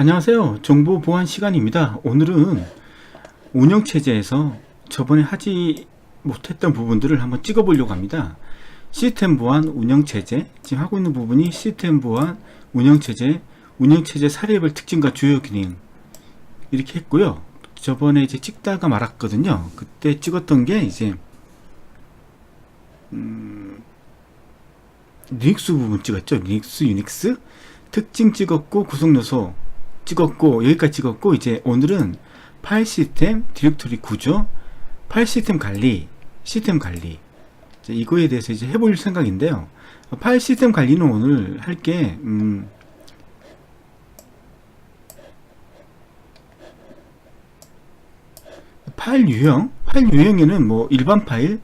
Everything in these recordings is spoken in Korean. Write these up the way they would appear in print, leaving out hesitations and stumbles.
안녕하세요. 정보 보안 시간입니다. 오늘은 운영체제에서 저번에 하지 못했던 부분들을 한번 찍어 보려고 합니다. 시스템 보안 운영체제, 지금 하고 있는 부분이 시스템 보안 운영체제, 운영체제 사례별 특징과 주요 기능 이렇게 했고요. 저번에 이제 찍다가 말았거든요. 그때 찍었던 게 이제 리눅스 부분 찍었죠. 리눅스, 유닉스 특징 찍었고, 구성 요소 찍었고, 여기까지 찍었고, 이제 오늘은 파일 시스템, 디렉토리 구조, 파일 시스템 관리, 시스템 관리, 이거에 대해서 이제 해볼 생각인데요. 파일 시스템 관리는 오늘 할게 파일 유형에는 뭐 일반 파일,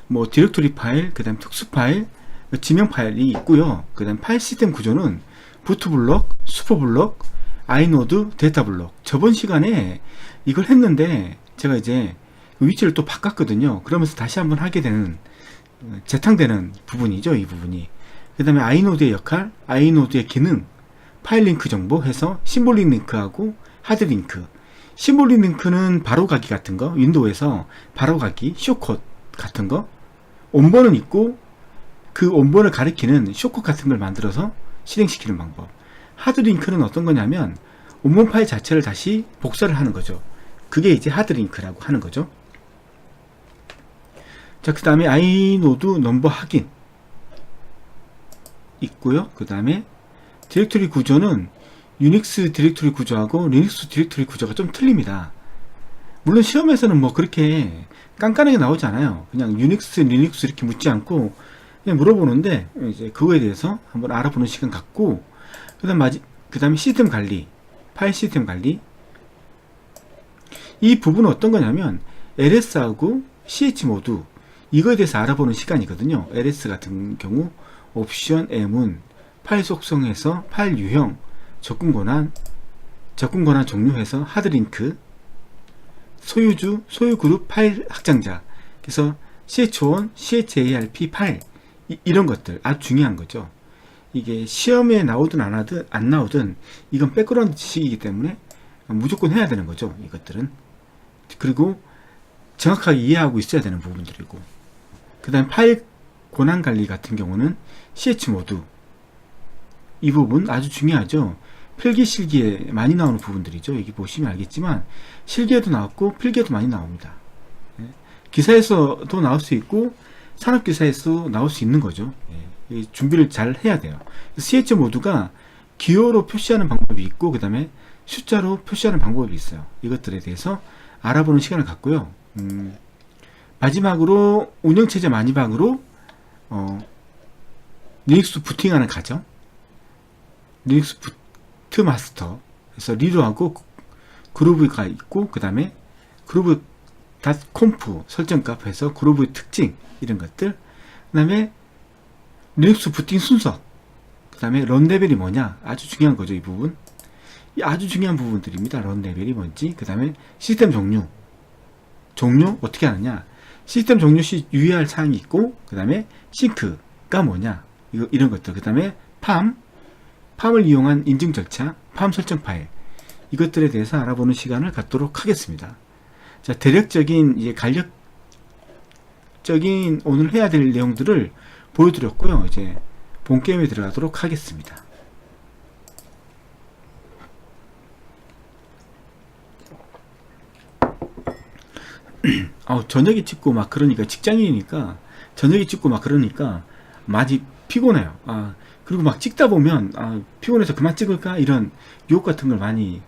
뭐 디렉토리 파일, 그 다음 특수 파일, 지명 파일이 있고요. 그 다음 파일 시스템 구조는 부트 블록, 슈퍼 블록, 아이노드, 데이터 블록. 저번 시간에 이걸 했는데 제가 이제 위치를 또 바꿨거든요. 그러면서 다시 한번 하게 되는, 재탕되는 부분이죠. 이 부분이. 그 다음에 아이노드의 역할, 아이노드의 기능, 파일 링크 정보 해서 심볼릭 링크하고 하드 링크. 심볼릭 링크는 바로가기 같은 거, 윈도우에서 바로가기, 쇼컷 같은 거, 원본은 있고 그 원본을 가리키는 쇼컷 같은 걸 만들어서 실행시키는 방법. 하드링크는 어떤 거냐면 원본 파일 자체를 다시 복사를 하는 거죠. 그게 이제 하드링크라고 하는 거죠. 자, 그 다음에 아이노드 넘버 확인 있고요. 그 다음에 디렉토리 구조는 유닉스 디렉토리 구조하고 리눅스 디렉토리 구조가 좀 틀립니다. 물론 시험에서는 뭐 그렇게 깐깐하게 나오지 않아요. 그냥 유닉스, 리눅스 이렇게 묻지 않고 그냥 물어보는데, 이제 그거에 대해서 한번 알아보는 시간 갖고, 그 다음에 시스템 관리, 파일 시스템 관리. 이 부분은 어떤 거냐면 LS하고 CH 모두 이거에 대해서 알아보는 시간이거든요. LS 같은 경우 옵션, M은 파일 속성에서 파일 유형, 접근 권한 종류해서 하드링크, 소유주, 소유 그룹 파일 확장자. 그래서 ch1, charp 파일, 이런 것들 아주 중요한 거죠. 이게 시험에 나오든 안 나오든 이건 백그라운드 지식이기 때문에 무조건 해야 되는 거죠. 이것들은. 그리고 정확하게 이해하고 있어야 되는 부분들이고, 그 다음 파일 권한 관리 같은 경우는 ch 모드, 이 부분 아주 중요하죠. 필기 실기에 많이 나오는 부분들이죠. 여기 보시면 알겠지만 실기에도 나왔고 필기에도 많이 나옵니다. 기사에서도 나올 수 있고 산업기사에서 나올 수 있는 거죠. 준비를 잘 해야 돼요. CH 모드가 기호로 표시하는 방법이 있고, 그 다음에 숫자로 표시하는 방법이 있어요. 이것들에 대해서 알아보는 시간을 갖고요. 마지막으로 운영체제 마지막으로 리눅스 부팅하는 과정, 리눅스 부트 마스터, 그래서 리로하고 그루브가 있고, 그 다음에 그루브 닷.conf 설정값 해서 그루브의 특징, 이런 것들. 그 다음에 리눅스 부팅 순서, 그 다음에 런 레벨이 뭐냐, 아주 중요한 거죠. 이 부분 아주 중요한 부분들입니다. 런 레벨이 뭔지. 그 다음에 시스템 종류 어떻게 하느냐, 시스템 종류 시 유의할 사항이 있고, 그 다음에 싱크가 뭐냐, 이런 것들. 그 다음에 팜을 이용한 인증 절차, 팜 설정 파일, 이것들에 대해서 알아보는 시간을 갖도록 하겠습니다. 자, 대략적인 이제 간략적인 오늘 해야 될 내용들을 보여드렸고요. 이제 본 게임에 들어가도록 하겠습니다. 저녁에 찍고 막 그러니까, 직장인이니까 저녁에 찍고 막 그러니까 많이 피곤해요. 그리고 막 찍다 보면 피곤해서 그만 찍을까, 이런 유혹 같은 걸 많이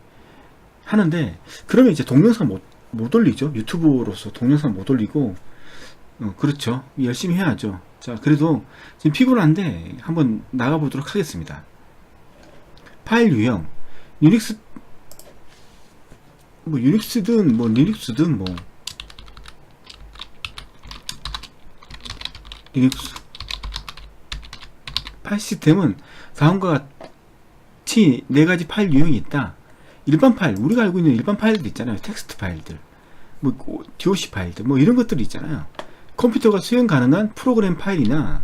하는데, 그러면 이제 동영상 못 올리죠. 유튜브로서 동영상 못 올리고, 그렇죠. 열심히 해야죠. 자, 그래도 지금 피곤한데 한번 나가보도록 하겠습니다. 파일 유형, 유닉스, 뭐 유닉스든 뭐 리눅스든 뭐 리눅스 파일 시스템은 다음과 같이 4가지 파일 유형이 있다. 일반 파일, 우리가 알고 있는 일반 파일들 있잖아요. 텍스트 파일들, 뭐 DOC 파일들, 뭐 이런 것들이 있잖아요. 컴퓨터가 수행 가능한 프로그램 파일이나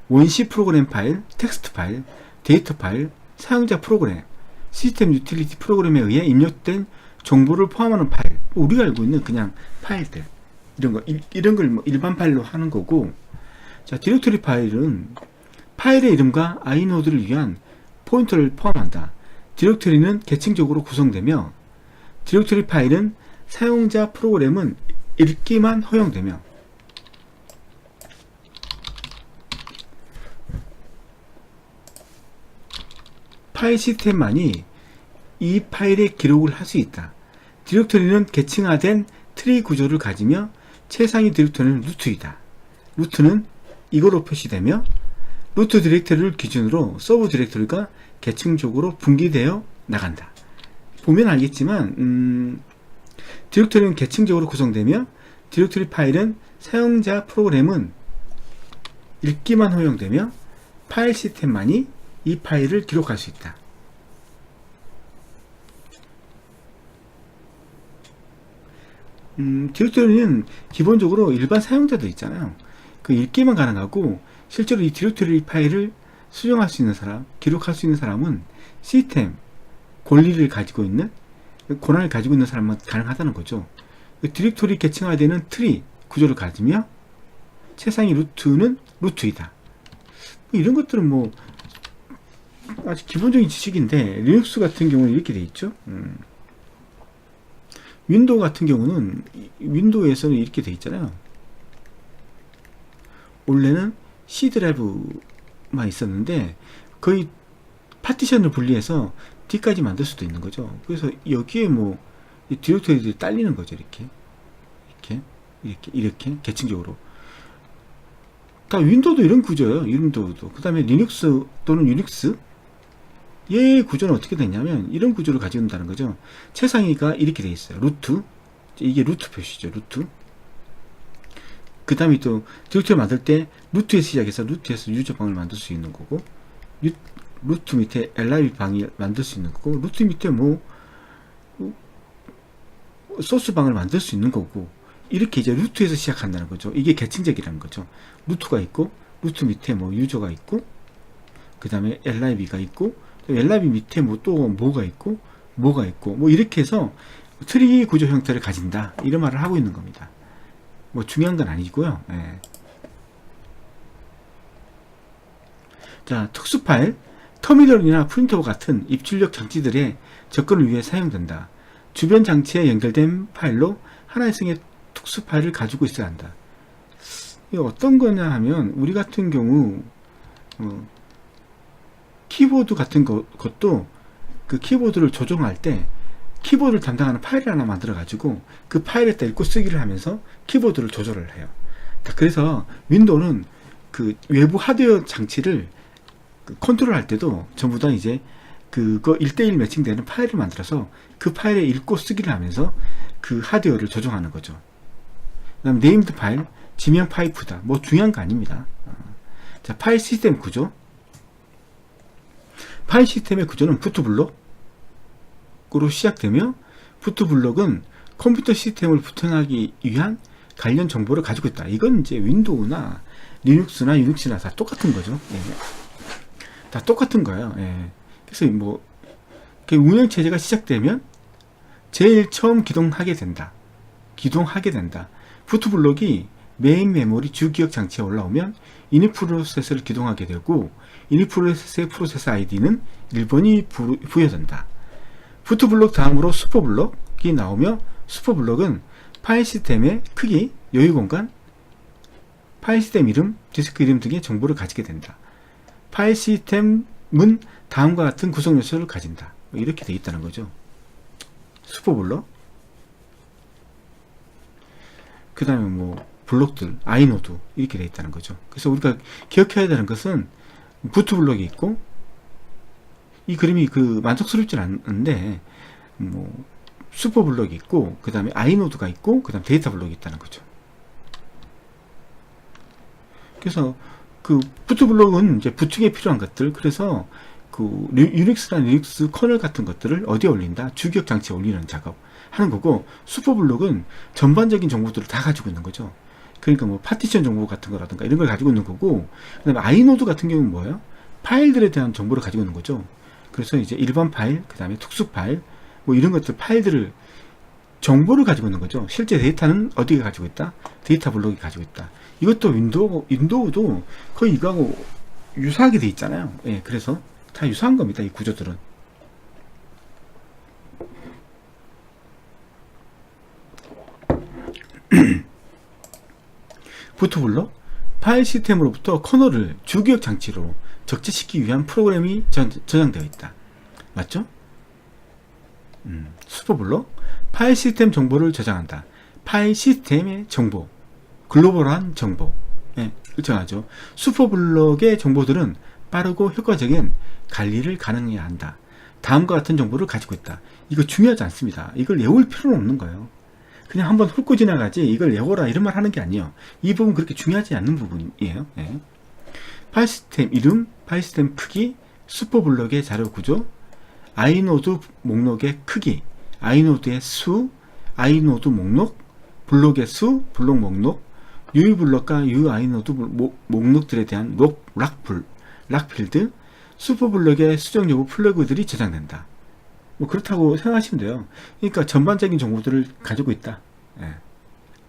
원시 프로그램 파일, 텍스트 파일, 데이터 파일, 사용자 프로그램, 시스템 유틸리티 프로그램에 의해 입력된 정보를 포함하는 파일, 우리가 알고 있는 그냥 파일들, 이런 걸 뭐 일반 파일로 하는 거고. 자, 디렉토리 파일은 파일의 이름과 아이노드를 위한 포인터를 포함한다. 디렉토리는 계층적으로 구성되며, 디렉토리 파일은 사용자 프로그램은 읽기만 허용되며, 파일 시스템만이 이 파일에 기록을 할 수 있다. 디렉토리는 계층화된 트리 구조를 가지며 최상위 디렉토리는 루트이다. 루트는 이거로 표시되며, 루트 디렉토리를 기준으로 서브 디렉토리가 계층적으로 분기되어 나간다. 보면 알겠지만 디렉토리는 계층적으로 구성되며, 디렉토리 파일은 사용자 프로그램은 읽기만 허용되며, 파일 시스템만이 이 파일을 기록할 수 있다. 디렉토리는 기본적으로 일반 사용자들 있잖아요. 그 읽기만 가능하고, 실제로 이 디렉토리 파일을 수정할 수 있는 사람, 기록할 수 있는 사람은 시스템 권리를 가지고 있는, 권한을 가지고 있는 사람만 가능하다는 거죠. 디렉토리 계층화되는 트리 구조를 가지며 최상위 루트는 루트이다. 이런 것들은 뭐 아주 기본적인 지식인데, 리눅스 같은 경우는 이렇게 돼 있죠. 윈도우 같은 경우는, 윈도우에서는 이렇게 돼 있잖아요. 원래는 C 드라이브만 있었는데 거의 파티션을 분리해서 D까지 만들 수도 있는 거죠. 그래서 여기에 뭐 디렉토리들이 딸리는 거죠. 이렇게 계층적으로. 다 윈도우도 이런 구조예요. 윈도우도. 그 다음에 리눅스 또는 유닉스, 얘의 구조는 어떻게 되냐면 이런 구조를 가지고 있다는 거죠. 최상위가 이렇게 돼 있어요. 루트, 이게 루트 표시죠. 루트. 그 다음에 또 디렉토리 만들 때 루트에서 시작해서 루트에서 유저 방을 만들 수 있는 거고, 루트 밑에 LIB 방을 만들 수 있는 거고, 루트 밑에 뭐 소스 방을 만들 수 있는 거고, 이렇게 이제 루트에서 시작한다는 거죠. 이게 계층적이라는 거죠. 루트가 있고, 루트 밑에 뭐 유저가 있고, 그 다음에 LIB가 있고, LIB 밑에 뭐 또 뭐가 있고, 뭐 이렇게 해서 트리 구조 형태를 가진다, 이런 말을 하고 있는 겁니다. 뭐 중요한 건 아니고요. 예. 자, 특수 파일, 터미널이나 프린터 같은 입출력 장치들의 접근을 위해 사용된다. 주변 장치에 연결된 파일로 하나의 성의 특수 파일을 가지고 있어야 한다. 이게 어떤 거냐 하면, 우리 같은 경우 키보드 같은 것도 그 키보드를 조정할 때 키보드를 담당하는 파일을 하나 만들어 가지고 그 파일에다 읽고 쓰기를 하면서 키보드를 조절을 해요. 그래서 윈도우는 그 외부 하드웨어 장치를 컨트롤할 때도 전부 다 이제 그거 1:1 매칭되는 파일을 만들어서 그 파일에 읽고 쓰기를 하면서 그 하드웨어를 조정하는 거죠. 그 다음 네임드 파일, 지명 파이프다. 뭐 중요한 거 아닙니다. 자, 파일 시스템 구조. 파일 시스템의 구조는 부트블록으로 시작되며, 부트블록은 컴퓨터 시스템을 부팅하기 위한 관련 정보를 가지고 있다. 이건 이제 윈도우나 리눅스나 유닉스나 다 똑같은 거죠. 예. 다 똑같은 거예요. 예. 그래서 뭐 운영 체제가 시작되면 제일 처음 기동하게 된다. 부트블록이 메인 메모리 주기억 장치에 올라오면 이닛 프로세서를 기동하게 되고, 이닛 프로세서의 프로세서 아이디는 1번이 부여된다. 부트블록 다음으로 슈퍼블록이 나오며, 슈퍼블록은 파일 시스템의 크기, 여유 공간, 파일 시스템 이름, 디스크 이름 등의 정보를 가지게 된다. 파일 시스템은 다음과 같은 구성 요소를 가진다. 이렇게 되어 있다는 거죠. 슈퍼블록. 그 다음에 뭐 블록들, 아이노드 이렇게 되어 있다는 거죠. 그래서 우리가 기억해야 되는 것은 부트블록이 있고, 이 그림이 만족스럽진 않은데 뭐 슈퍼블록이 있고, 그 다음에 아이노드가 있고, 그 다음 데이터 블록이 있다는 거죠. 그래서 그 부트블록은 이제 부팅에 필요한 것들, 그래서 그 유닉스나 리눅스 커널 같은 것들을 어디에 올린다? 주기억 장치에 올리는 작업 하는 거고, 슈퍼블록은 전반적인 정보들을 다 가지고 있는 거죠. 그러니까 뭐 파티션 정보 같은 거라든가 이런 걸 가지고 있는 거고, 그 다음에 아이노드 같은 경우는 뭐예요? 파일들에 대한 정보를 가지고 있는 거죠. 그래서 이제 일반 파일, 그 다음에 특수 파일, 뭐 이런 것들 파일들을 정보를 가지고 있는 거죠. 실제 데이터는 어디가 가지고 있다? 데이터 블록이 가지고 있다. 이것도 윈도우도 거의 이거하고 유사하게 돼 있잖아요. 예, 그래서 다 유사한 겁니다. 이 구조들은. 부트블록, 파일 시스템으로부터 커널을 주기억 장치로 적재시키기 위한 프로그램이 저장되어 있다. 맞죠? 슈퍼블록, 파일 시스템 정보를 저장한다. 파일 시스템의 정보, 글로벌한 정보. 예, 그렇죠. 슈퍼블록의 정보들은 빠르고 효과적인 관리를 가능해야 한다. 다음과 같은 정보를 가지고 있다. 이거 중요하지 않습니다. 이걸 외울 필요는 없는 거예요. 그냥 한번 훑고 지나가지 이걸 외워라 이런 말 하는 게 아니에요. 이 부분 그렇게 중요하지 않는 부분이에요. 예. 파일 시스템 이름, 파일 시스템 크기, 슈퍼블록의 자료 구조, 아이노드 목록의 크기, 아이노드의 수, 아이노드 목록, 블록의 수, 블록 목록, 유이블록과 유아이노드 목록들에 대한 락필드, 슈퍼블록의 수정 여부 플러그들이 저장된다. 뭐 그렇다고 생각하시면 돼요. 그러니까 전반적인 정보들을 가지고 있다. 예.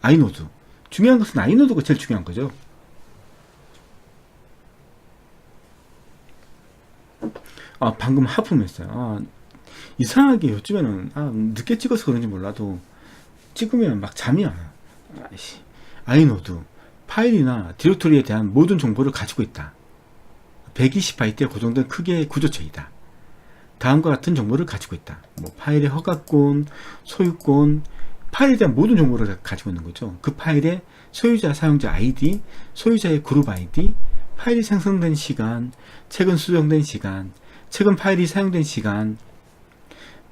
아이노드. 중요한 것은 아이노드가 제일 중요한 거죠. 방금 하품했어요. 이상하게 요즘에는 늦게 찍어서 그런지 몰라도 찍으면 막 잠이 와요. 아이노드. 파일이나 디렉토리에 대한 모든 정보를 가지고 있다. 120바이트에 고정된 크기의 구조체이다. 다음과 같은 정보를 가지고 있다. 뭐 파일의 허가권, 소유권, 파일에 대한 모든 정보를 가지고 있는 거죠. 그 파일의 소유자, 사용자 아이디, 소유자의 그룹 아이디, 파일이 생성된 시간, 최근 수정된 시간, 최근 파일이 사용된 시간,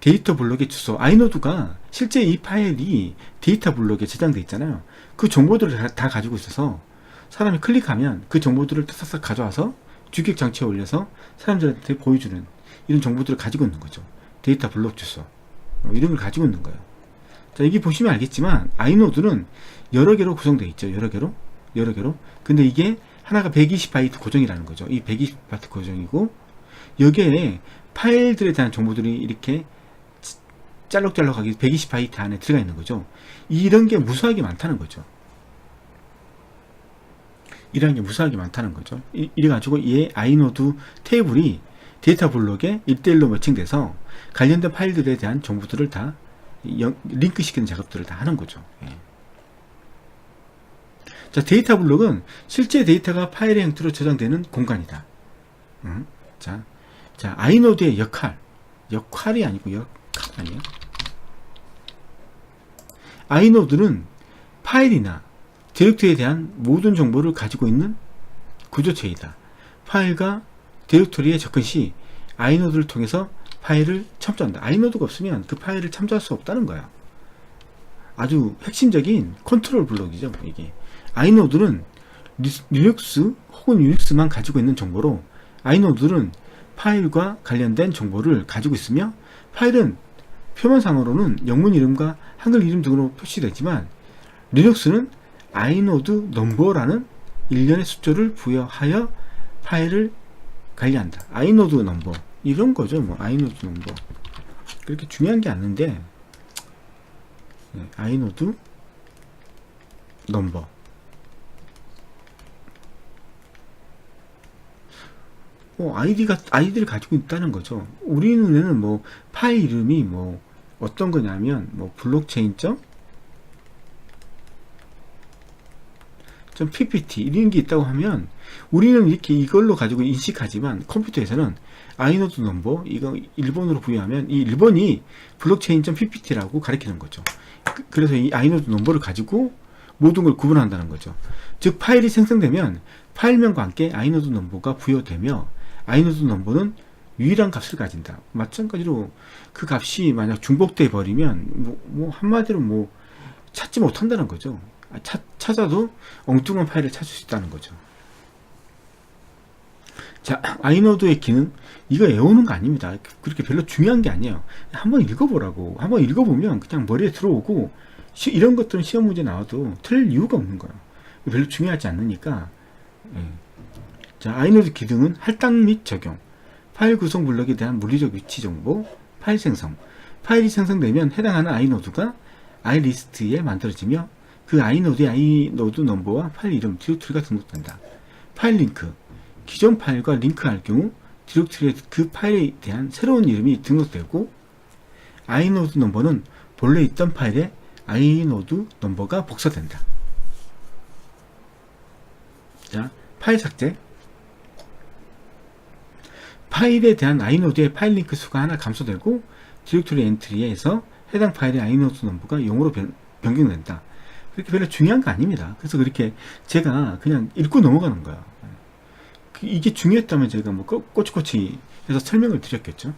데이터 블록의 주소. 아이노드가 실제 이 파일이 데이터 블록에 저장되어 있잖아요. 그 정보들을 다 가지고 있어서 사람이 클릭하면 그 정보들을 싹싹 가져와서 주기억 장치에 올려서 사람들한테 보여주는 이런 정보들을 가지고 있는 거죠. 데이터 블록 주소 이런 걸 가지고 있는 거예요. 자, 여기 보시면 알겠지만 아이노드는 여러 개로 구성되어 있죠. 여러 개로. 근데 이게 하나가 120바이트 고정이라는 거죠. 이 120바이트 고정이고 여기에 파일들에 대한 정보들이 이렇게 짤록짤록하게 120바이트 안에 들어가 있는 거죠. 이런 게 무수하게 많다는 거죠. 이래가지고 이 아이노드 테이블이 데이터 블록에 1대1로 매칭돼서 관련된 파일들에 대한 정보들을 다 링크시키는 작업들을 다 하는 거죠. 예. 자, 데이터 블록은 실제 데이터가 파일의 형태로 저장되는 공간이다. 자, 아이노드의 역할이 아니고 역할 아니에요? 아이노드는 파일이나 디렉토리에 대한 모든 정보를 가지고 있는 구조체이다. 파일과 디렉토리에 접근 시 아이노드를 통해서 파일을 첨부한다. 아이노드가 없으면 그 파일을 첨부할 수 없다는 거야. 아주 핵심적인 컨트롤 블록이죠. 이게 아이노드는 리눅스 혹은 유닉스만 가지고 있는 정보로 아이노드는 파일과 관련된 정보를 가지고 있으며 파일은 표면상으로는 영문 이름과 한글 이름 등으로 표시되지만 리눅스는 아이노드 넘버라는 일련의 숫자를 부여하여 파일을 관리한다. 아이노드 넘버 이런 거죠. 뭐 아이노드 넘버 그렇게 중요한 게 아닌데 아이노드 넘버 아이디를 가지고 있다는 거죠. 우리 눈에는 뭐 파일 이름이 뭐 어떤 거냐면 뭐 블록체인 ppt 이런 게 있다고 하면 우리는 이렇게 이걸로 가지고 인식하지만 컴퓨터에서는 아이노드 넘버 이거 일본어로 부여하면 이 일본이 블록체인 ppt라고 가리키는 거죠. 그래서 이 아이노드 넘버를 가지고 모든 걸 구분한다는 거죠. 즉 파일이 생성되면 파일명과 함께 아이노드 넘버가 부여되며 아이노드 넘버는 유일한 값을 가진다. 마찬가지로 그 값이 만약 중복돼 버리면 뭐 한마디로 뭐 찾지 못한다는 거죠. 찾아도 엉뚱한 파일을 찾을 수 있다는 거죠. 자, 아이노드의 기능 이거 외우는 거 아닙니다. 그렇게 별로 중요한 게 아니에요. 한번 읽어보라고. 한번 읽어보면 그냥 머리에 들어오고 이런 것들은 시험 문제 나와도 틀릴 이유가 없는 거예요. 별로 중요하지 않으니까. 자, 아이노드 기능은 할당 및 적용. 파일 구성 블럭에 대한 물리적 위치 정보, 파일 생성. 파일이 생성되면 해당하는 아이노드가 아이리스트에 만들어지며 그 아이노드의 아이노드 넘버와 파일 이름, 디렉토리가 등록된다. 파일 링크. 기존 파일과 링크할 경우 디렉토리에 그 파일에 대한 새로운 이름이 등록되고 아이노드 넘버는 본래 있던 파일에 아이노드 넘버가 복사된다. 자, 파일 삭제. 파일에 대한 아이노드의 파일 링크 수가 하나 감소되고 디렉토리 엔트리에서 해당 파일의 아이노드 넘버가 0으로 변경된다. 그렇게 별로 중요한 거 아닙니다. 그래서 그렇게 제가 그냥 읽고 넘어가는 거예요. 이게 중요했다면 제가 뭐 꼬치꼬치 해서 설명을 드렸겠죠.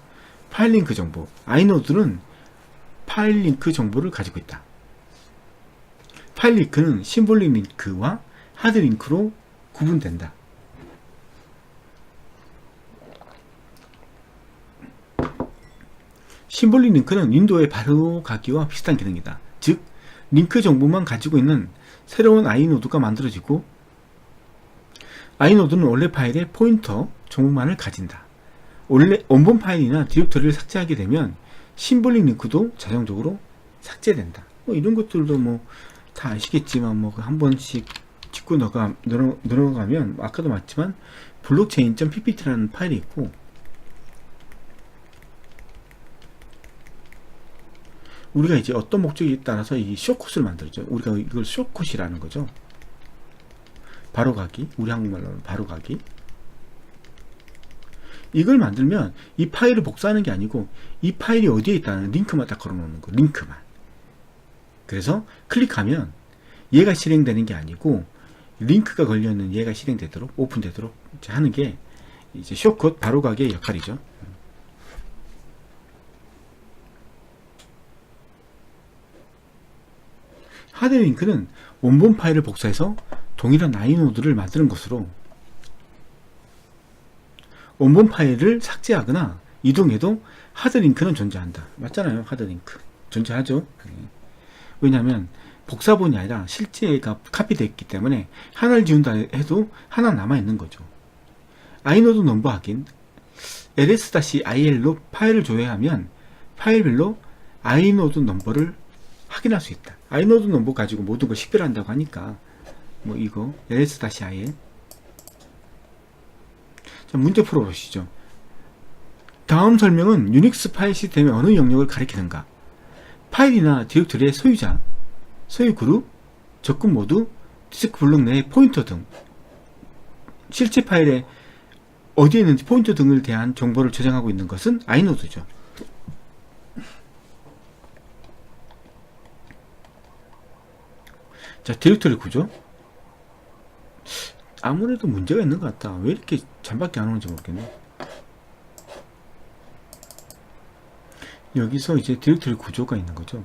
파일 링크 정보. 아이노드는 파일 링크 정보를 가지고 있다. 파일 링크는 심볼릭 링크와 하드 링크로 구분된다. 심볼릭 링크는 윈도우의 바로가기와 비슷한 기능이다. 즉, 링크 정보만 가지고 있는 새로운 아이노드가 만들어지고 아이노드는 원래 파일의 포인터 정보만을 가진다. 원래 원본 파일이나 디렉토리를 삭제하게 되면 심볼릭 링크도 자동적으로 삭제된다. 뭐 이런 것들도 뭐 다 아시겠지만 뭐 한 번씩 짚고 늘어가면 아까도 말했지만 블록체인.ppt라는 파일이 있고 우리가 이제 어떤 목적에 따라서 이 숏코드를 만들죠. 우리가 이걸 숏코드라는 거죠. 바로가기, 우리 한국말로는 바로가기. 이걸 만들면 이 파일을 복사하는 게 아니고 이 파일이 어디에 있다는 링크만 딱 걸어놓는 거, 링크만. 그래서 클릭하면 얘가 실행되는 게 아니고 링크가 걸려있는 얘가 실행되도록 오픈되도록 하는 게 이제 숏컷 바로가기의 역할이죠. 하드링크는 원본 파일을 복사해서 동일한 아이노드를 만드는 것으로 원본 파일을 삭제하거나 이동해도 하드링크는 존재한다. 맞잖아요. 하드링크 존재하죠. 왜냐하면 복사본이 아니라 실제가 카피되어 있기 때문에 하나를 지운다 해도 하나 남아있는 거죠. 아이노드 넘버 확인. ls-il로 파일을 조회하면 파일별로 아이노드 넘버를 확인할 수 있다. 아이노드 넘버 가지고 모든 걸 식별한다고 하니까 뭐 이거 ls-il. 자, 문제 풀어보시죠. 다음 설명은 유닉스 파일 시스템의 어느 영역을 가리키는가? 파일이나 디렉토리의 소유자, 소유 그룹, 접근 모드, 디스크 블록 내의 포인터 등 실제 파일에 어디에 있는지 포인터 등을 대한 정보를 저장하고 있는 것은 아이노드죠. 자, 디렉토리 구조. 아무래도 문제가 있는 것 같다. 왜 이렇게 잠밖에 안 오는지 모르겠네. 여기서 이제 디렉토리 구조가 있는 거죠.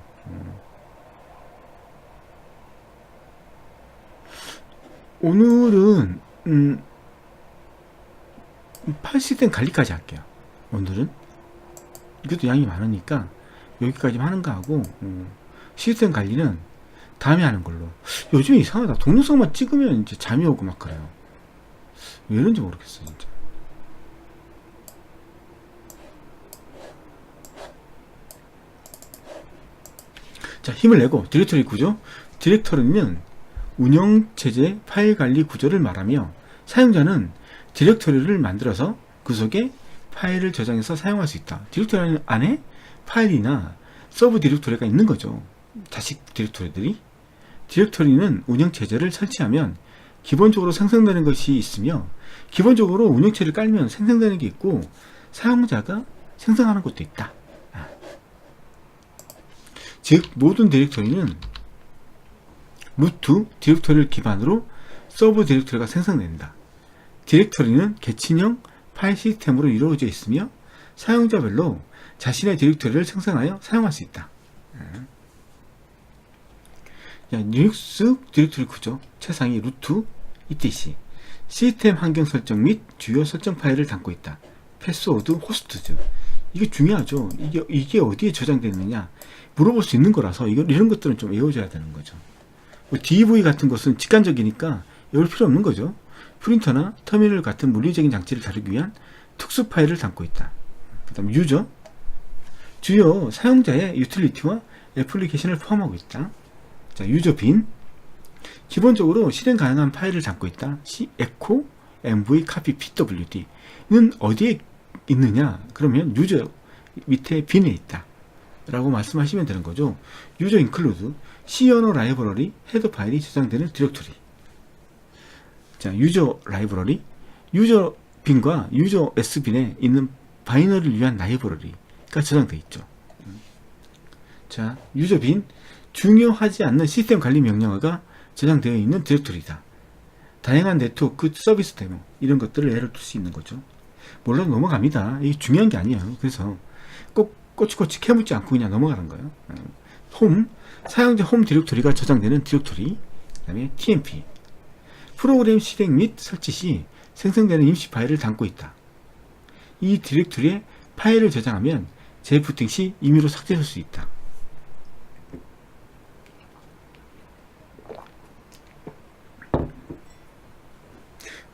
오늘은 파일 시스템 관리까지 할게요. 오늘은 이것도 양이 많으니까 여기까지만 하는 거 하고 시스템 관리는 다음에 하는 걸로. 요즘 이상하다. 동영상만 찍으면 이제 잠이 오고 막 그래요. 왜 이런지 모르겠어 진짜. 자, 힘을 내고 디렉토리 구조. 디렉토리는 운영체제 파일 관리 구조를 말하며 사용자는 디렉토리를 만들어서 그 속에 파일을 저장해서 사용할 수 있다. 디렉토리 안에 파일이나 서브 디렉토리가 있는 거죠. 자식 디렉토리들이. 디렉토리는 운영체제를 설치하면 기본적으로 생성되는 것이 있으며 기본적으로 운영체제를 깔면 생성되는 게 있고 사용자가 생성하는 것도 있다. 즉 모든 디렉토리는 루트 디렉토리를 기반으로 서브 디렉토리가 생성된다. 디렉토리는 계층형 파일 시스템으로 이루어져 있으며 사용자별로 자신의 디렉토리를 생성하여 사용할 수 있다. 유닉스 디렉토리 구조 최상위 루트 etc 시스템 환경 설정 및 주요 설정 파일을 담고 있다. 패스워드 호스트즈. 이게 중요하죠. 이게 어디에 저장되느냐 물어볼 수 있는 거라서 이런 것들은 좀 외워줘야 되는 거죠. 뭐 DV 같은 것은 직관적이니까 외울 필요 없는 거죠. 프린터나 터미널 같은 물리적인 장치를 다루기 위한 특수 파일을 담고 있다. 그 다음 유저, 주요 사용자의 유틸리티와 애플리케이션을 포함하고 있다. 자, 유저 빈, 기본적으로 실행 가능한 파일을 담고 있다. echo mv copy pwd는 어디에 있느냐? 그러면 유저 밑에 빈에 있다 라고 말씀하시면 되는 거죠. 유저 include C 언어 라이브러리 헤더 파일이 저장되는 디렉토리. 자, 유저 라이브러리, 유저 빈과 유저 s빈에 있는 바이너리를 위한 라이브러리가 저장되어 있죠. 자, 유저 빈, 중요하지 않는 시스템 관리 명령어가 저장되어 있는 디렉토리다. 다양한 네트워크 서비스 데모 이런 것들을 예를 들 수 있는 거죠. 몰라도 넘어갑니다. 이게 중요한 게 아니에요. 그래서 꼭 꼬치꼬치 캐묻지 않고 그냥 넘어가는 거예요. 홈, 사용자 홈 디렉토리가 저장되는 디렉토리. 그 다음에 tmp, 프로그램 실행 및 설치 시 생성되는 임시 파일을 담고 있다. 이 디렉토리에 파일을 저장하면 재부팅 시 임의로 삭제할 수 있다.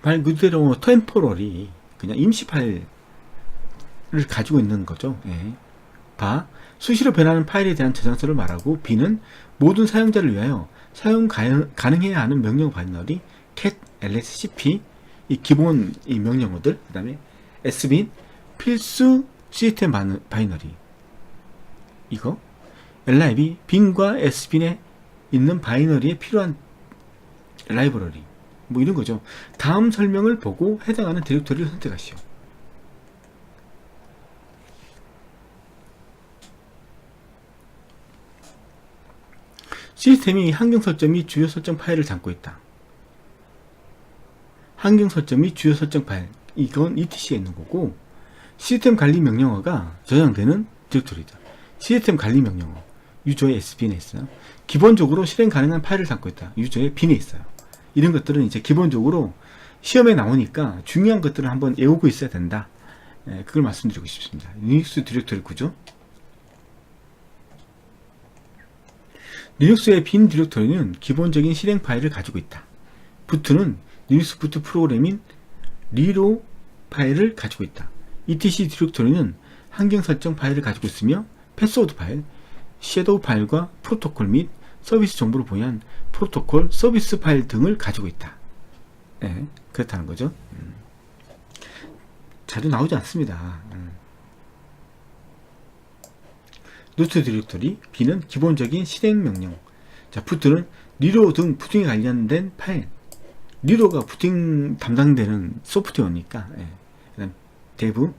말 그대로 템포러리, 그냥 임시 파일을 가지고 있는 거죠. 예. 바, 수시로 변하는 파일에 대한 저장소를 말하고, b는 모든 사용자를 위하여 사용 가능해야 하는 명령 바이너리 cat, ls, cp 이 기본 이 명령어들, 그 다음에 s빈 필수 시스템 바이너리, 이거 lib 빈과 s빈에 있는 바이너리에 필요한 라이브러리, 뭐 이런 거죠. 다음 설명을 보고 해당하는 디렉토리를 선택하시오. 시스템이 환경 설정 및 주요 설정 파일을 담고 있다. 환경 설정 및 주요 설정 파일, 이건 etc에 있는 거고, 시스템 관리 명령어가 저장되는 디렉토리다. 시스템 관리 명령어, 유저의 s빈에 있어요. 기본적으로 실행 가능한 파일을 담고 있다. 유저의 빈에 있어요. 이런 것들은 이제 기본적으로 시험에 나오니까 중요한 것들을 한번 외우고 있어야 된다. 그걸 말씀드리고 싶습니다. 리눅스 디렉토리 구조. 리눅스의 빈 디렉토리는 기본적인 실행 파일을 가지고 있다. 부트는 리눅스 부트 프로그램인 리로 파일을 가지고 있다. etc 디렉토리는 환경 설정 파일을 가지고 있으며 패스워드 파일, 섀도우 파일과 프로토콜 및 서비스 정보를 보유한 프로토콜 서비스 파일 등을 가지고 있다. 네, 그렇다는 거죠. 자주 나오지 않습니다. 루트 디렉토리, b는 기본적인 실행 명령. 자, 부트는 리로 등 부팅에 관련된 파일. 리로가 부팅 담당되는 소프트웨어니까. 예. 그다음 dev,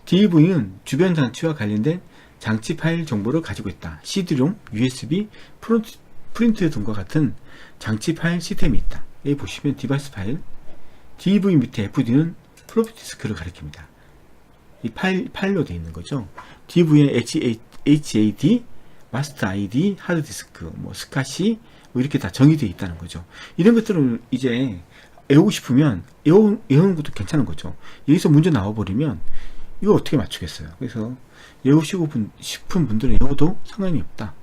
dev는 주변 장치와 관련된 장치 파일 정보를 가지고 있다. CD롬, USB, 프린트 등과 같은 장치 파일 시스템이 있다. 여기 보시면 디바이스 파일, DV 밑에 FD는 플로피 디스크를 가리킵니다. 이 파일로 되어 있는 거죠. DV에 HAD, 마스터 ID, 하드디스크, 뭐 스카시, 뭐 이렇게 다 정의되어 있다는 거죠. 이런 것들을 이제 외우고 싶으면 외우는 것도 괜찮은 거죠. 여기서 문제 나와버리면 이거 어떻게 맞추겠어요. 그래서 외우시고 싶은 분들은 외워도 상관이 없다.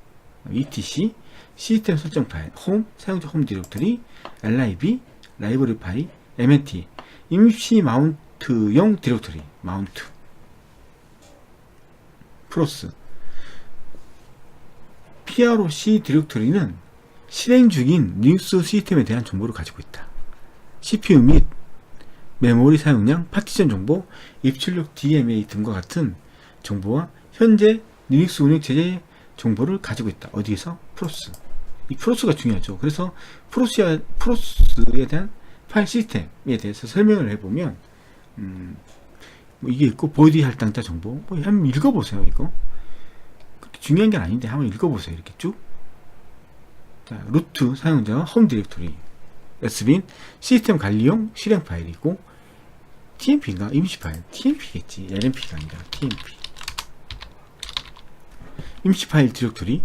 etc, 시스템 설정 파일, 홈, 사용자 홈 디렉토리, lib, 라이브러리 파일, mnt, 임시 마운트용 디렉토리, 마운트, 프로스, PROC 디렉토리는 실행 중인 리눅스 시스템에 대한 정보를 가지고 있다. CPU 및 메모리 사용량, 파티션 정보, 입출력 DMA 등과 같은 정보와 현재 리눅스 운영 체제 정보를 가지고 있다. 어디에서? 프로스. 이 프로스가 중요하죠. 그래서 프로스에 대한 파일 시스템에 대해서 설명을 해보면 뭐 이게 있고 보디 할당자 정보, 뭐 한번 읽어보세요. 이거 그렇게 중요한 게 아닌데 한번 읽어보세요. 이렇게 쭉. 자, 루트 사용자와 홈 디렉토리, s빈 시스템 관리용 실행 파일이고, tmp인가 임시 파일, tmp겠지, lmp가 아니라 tmp. 임시 파일 디렉토리,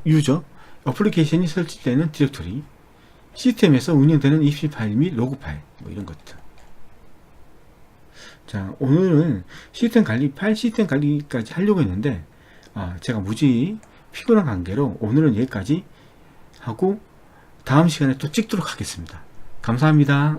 유저 어플리케이션이 설치되는 디렉토리, 시스템에서 운영되는 임시 파일 및 로그 파일, 뭐 이런 것들. 자, 오늘은 시스템 관리, 파일 시스템 관리까지 하려고 했는데, 제가 무지 피곤한 관계로 오늘은 여기까지 하고 다음 시간에 또 찍도록 하겠습니다. 감사합니다.